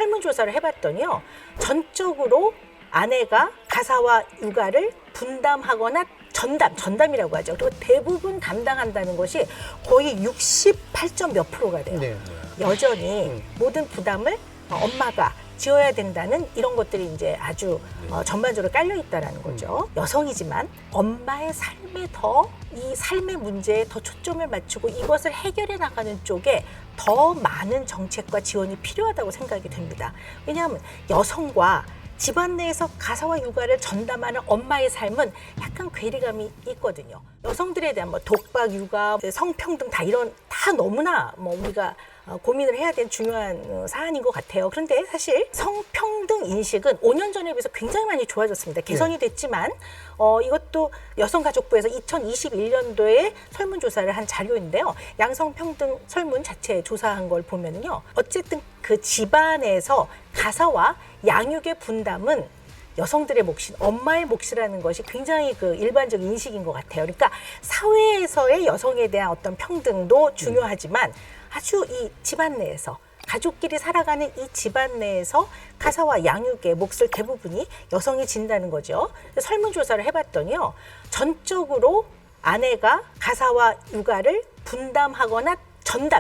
설문조사를 해봤더니요. 전적으로 아내가 가사와 육아를 분담하거나 전담이라고 하죠. 그리고 대부분 담당한다는 것이 거의 68점 몇 프로가 돼요. 네. 여전히 모든 부담을 엄마가 지어야 된다는 이런 것들이 이제 아주 전반적으로 깔려 있다라는 거죠. 여성이지만 엄마의 삶에 이 삶의 문제에 더 초점을 맞추고 이것을 해결해 나가는 쪽에 더 많은 정책과 지원이 필요하다고 생각이 됩니다. 왜냐하면 여성과 집안 내에서 가사와 육아를 전담하는 엄마의 삶은 약간 괴리감이 있거든요. 여성들에 대한 독박, 육아, 성평등 다 너무나 우리가 고민을 해야 되는 중요한 사안인 것 같아요. 그런데 사실 성평등 인식은 5년 전에 비해서 굉장히 많이 좋아졌습니다. 개선이 됐지만 이것도 여성가족부에서 2021년도에 설문조사를 한 자료인데요. 양성평등 설문 자체 조사한 걸 보면요. 어쨌든 그 집안에서 가사와 양육의 분담은 여성들의 몫인 엄마의 몫이라는 것이 굉장히 그 일반적 인식인 것 같아요. 그러니까 사회에서의 여성에 대한 어떤 평등도 중요하지만 아주 이 집안 내에서 가족끼리 살아가는 이 집안 내에서 가사와 양육의 몫을 대부분이 여성이 진다는 거죠. 설문조사를 해봤더니요. 전적으로 아내가 가사와 육아를 분담하거나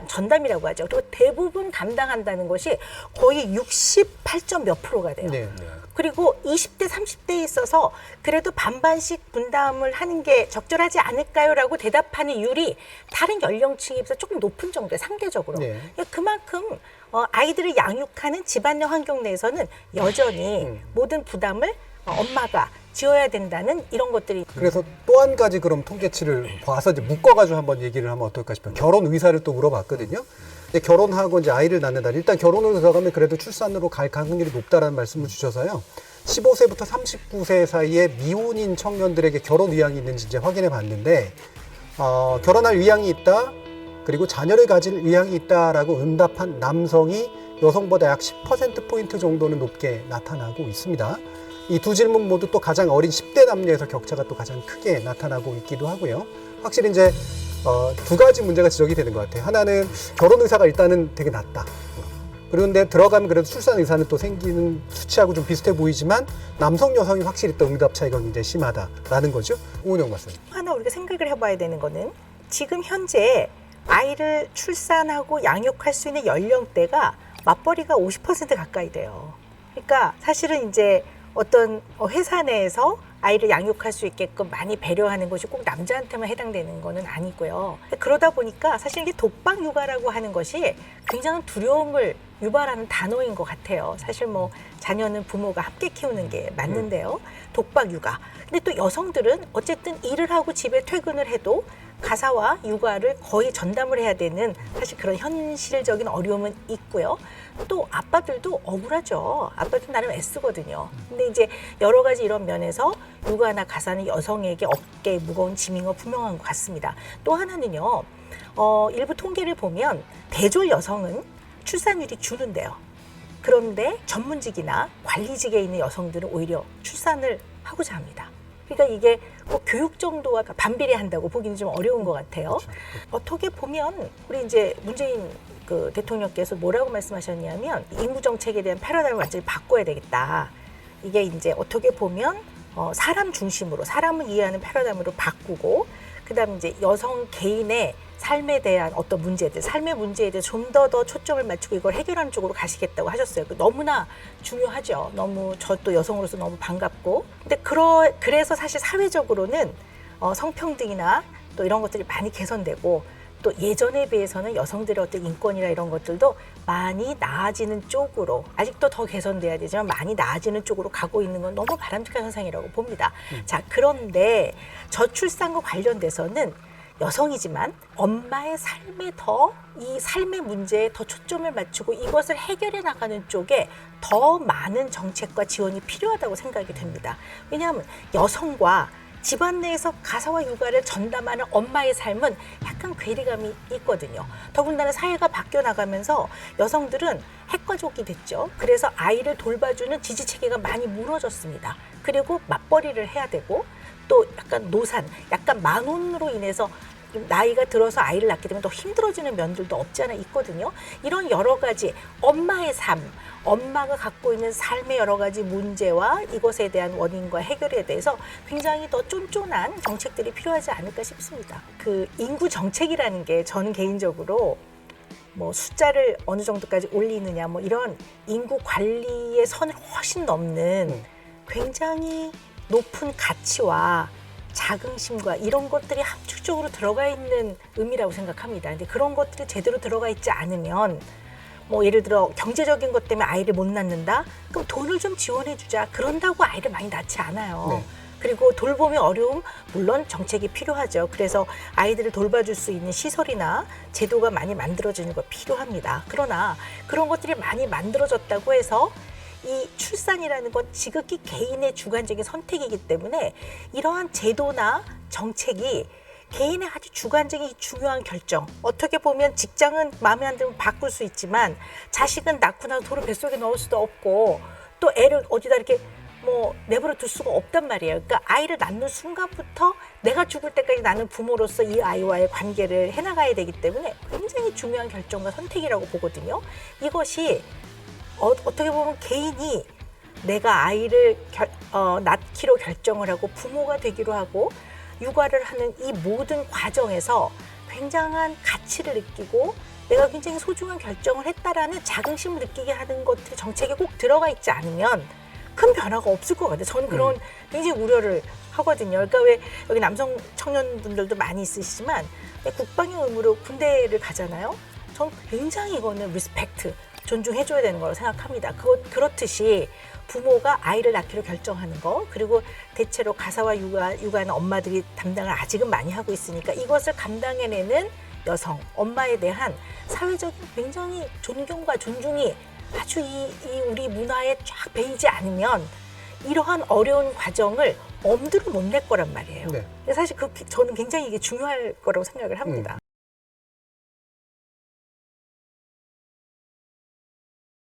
전담이라고 하죠. 그리고 대부분 담당한다는 것이 거의 68점 몇 프로가 돼요. 네. 그리고 20대, 30대에 있어서 그래도 반반씩 분담을 하는 게 적절하지 않을까요? 라고 대답하는 율이 다른 연령층에 비해서 조금 높은 정도에 상대적으로. 네. 그만큼 아이들을 양육하는 집안 내 환경 내에서는 여전히 모든 부담을 엄마가 지어야 된다는 이런 것들이. 그래서 또 한 가지 그럼 통계치를 봐서 이제 묶어가지고 한번 얘기를 하면 어떨까 싶어요. 결혼 의사를 또 물어봤거든요. 근데 결혼하고 이제 아이를 낳는다. 일단 결혼으로 들어가면 그래도 출산으로 갈 확률이 높다라는 말씀을 주셔서요. 15세부터 39세 사이에 미혼인 청년들에게 결혼 의향이 있는지 이제 확인해 봤는데, 결혼할 의향이 있다, 그리고 자녀를 가질 의향이 있다라고 응답한 남성이 여성보다 약 10%포인트 정도는 높게 나타나고 있습니다. 이 두 질문 모두 또 가장 어린 10대 남녀에서 격차가 또 가장 크게 나타나고 있기도 하고요. 확실히 이제 두 가지 문제가 지적이 되는 것 같아요. 하나는 결혼 의사가 일단은 되게 낮다. 그런데 들어가면 그래도 출산 의사는 또 생기는 수치하고 좀 비슷해 보이지만 남성 여성이 확실히 또 응답 차이가 굉장히 심하다라는 거죠. 오은영 박사님. 하나 우리가 생각을 해봐야 되는 거는 지금 현재 아이를 출산하고 양육할 수 있는 연령대가 맞벌이가 50% 가까이 돼요. 그러니까 사실은 이제 어떤 회사 내에서 아이를 양육할 수 있게끔 많이 배려하는 것이 꼭 남자한테만 해당되는 거는 아니고요. 그러다 보니까 사실 이게 독박 육아라고 하는 것이 굉장한 두려움을 유발하는 단어인 것 같아요. 사실 자녀는 부모가 함께 키우는 게 맞는데요. 독박 육아. 근데 또 여성들은 어쨌든 일을 하고 집에 퇴근을 해도 가사와 육아를 거의 전담을 해야 되는 사실 그런 현실적인 어려움은 있고요. 또 아빠들도 억울하죠. 아빠도 나름 애쓰거든요. 근데 이제 여러 가지 이런 면에서 육아나 가사는 여성에게 어깨에 무거운 짐인 거 분명한 것 같습니다. 또 하나는요. 일부 통계를 보면 대졸 여성은 출산율이 주는데요. 그런데 전문직이나 관리직에 있는 여성들은 오히려 출산을 하고자 합니다. 그러니까 이게 꼭 교육 정도와 반비례한다고 보기는 좀 어려운 것 같아요. 그렇죠. 어떻게 보면 우리 이제 문재인 대통령께서 뭐라고 말씀하셨냐면 인구 정책에 대한 패러다임을 완전히 바꿔야 되겠다. 이게 이제 어떻게 보면 사람 중심으로 사람을 이해하는 패러다임으로 바꾸고 그다음에 이제 여성 개인의 삶에 대한 어떤 문제들, 삶의 문제에 대해 좀 더 초점을 맞추고 이걸 해결하는 쪽으로 가시겠다고 하셨어요. 너무나 중요하죠. 너무 저 또 여성으로서 너무 반갑고. 근데 그래서 사실 사회적으로는 성평등이나 또 이런 것들이 많이 개선되고 또 예전에 비해서는 여성들의 어떤 인권이나 이런 것들도 많이 나아지는 쪽으로 아직도 더 개선돼야 되지만 많이 나아지는 쪽으로 가고 있는 건 너무 바람직한 현상이라고 봅니다. 자, 그런데 저출산과 관련돼서는 여성이지만 엄마의 삶에 이 삶의 문제에 더 초점을 맞추고 이것을 해결해 나가는 쪽에 더 많은 정책과 지원이 필요하다고 생각이 됩니다. 왜냐하면 여성과 집안 내에서 가사와 육아를 전담하는 엄마의 삶은 약간 괴리감이 있거든요. 더군다나 사회가 바뀌어 나가면서 여성들은 핵가족이 됐죠. 그래서 아이를 돌봐주는 지지체계가 많이 무너졌습니다. 그리고 맞벌이를 해야 되고 또 약간 노산, 약간 만혼으로 인해서 좀 나이가 들어서 아이를 낳게 되면 더 힘들어지는 면들도 없지 않아 있거든요. 이런 여러 가지 엄마의 삶, 엄마가 갖고 있는 삶의 여러 가지 문제와 이것에 대한 원인과 해결에 대해서 굉장히 더 쫀쫀한 정책들이 필요하지 않을까 싶습니다. 그 인구 정책이라는 게 저는 개인적으로 뭐 숫자를 어느 정도까지 올리느냐 뭐 이런 인구 관리의 선을 훨씬 넘는 굉장히 높은 가치와 자긍심과 이런 것들이 함축적으로 들어가 있는 의미라고 생각합니다. 근데 그런 것들이 제대로 들어가 있지 않으면 뭐 예를 들어 경제적인 것 때문에 아이를 못 낳는다? 그럼 돈을 좀 지원해 주자. 그런다고 아이를 많이 낳지 않아요. 네. 그리고 돌봄의 어려움, 물론 정책이 필요하죠. 그래서 아이들을 돌봐줄 수 있는 시설이나 제도가 많이 만들어지는 거 필요합니다. 그러나 그런 것들이 많이 만들어졌다고 해서 이 출산이라는 건 지극히 개인의 주관적인 선택이기 때문에 이러한 제도나 정책이 개인의 아주 주관적인 중요한 결정. 어떻게 보면 직장은 마음에 안 들면 바꿀 수 있지만 자식은 낳고 나서 돌을 뱃속에 넣을 수도 없고 또 애를 어디다 이렇게 뭐 내버려 둘 수가 없단 말이에요. 그러니까 아이를 낳는 순간부터 내가 죽을 때까지 나는 부모로서 이 아이와의 관계를 해나가야 되기 때문에 굉장히 중요한 결정과 선택이라고 보거든요. 이것이 어떻게 보면 개인이 내가 아이를 낳기로 결정을 하고 부모가 되기로 하고 육아를 하는 이 모든 과정에서 굉장한 가치를 느끼고 내가 굉장히 소중한 결정을 했다라는 자긍심을 느끼게 하는 것들이 정책에 꼭 들어가 있지 않으면 큰 변화가 없을 것 같아요. 저는 그런 굉장히 우려를 하거든요. 그러니까 왜 여기 남성 청년분들도 많이 있으시지만 국방의 의무로 군대를 가잖아요. 저는 굉장히 이거는 리스펙트, 존중해줘야 되는 거라고 생각합니다. 그렇듯이 부모가 아이를 낳기로 결정하는 거, 그리고 대체로 가사와 육아는 엄마들이 담당을 아직은 많이 하고 있으니까 이것을 감당해내는 여성, 엄마에 대한 사회적인 굉장히 존경과 존중이 아주 이 우리 문화에 쫙 배이지 않으면 이러한 어려운 과정을 엄두를 못 낼 거란 말이에요. 네. 사실 저는 굉장히 이게 중요할 거라고 생각을 합니다.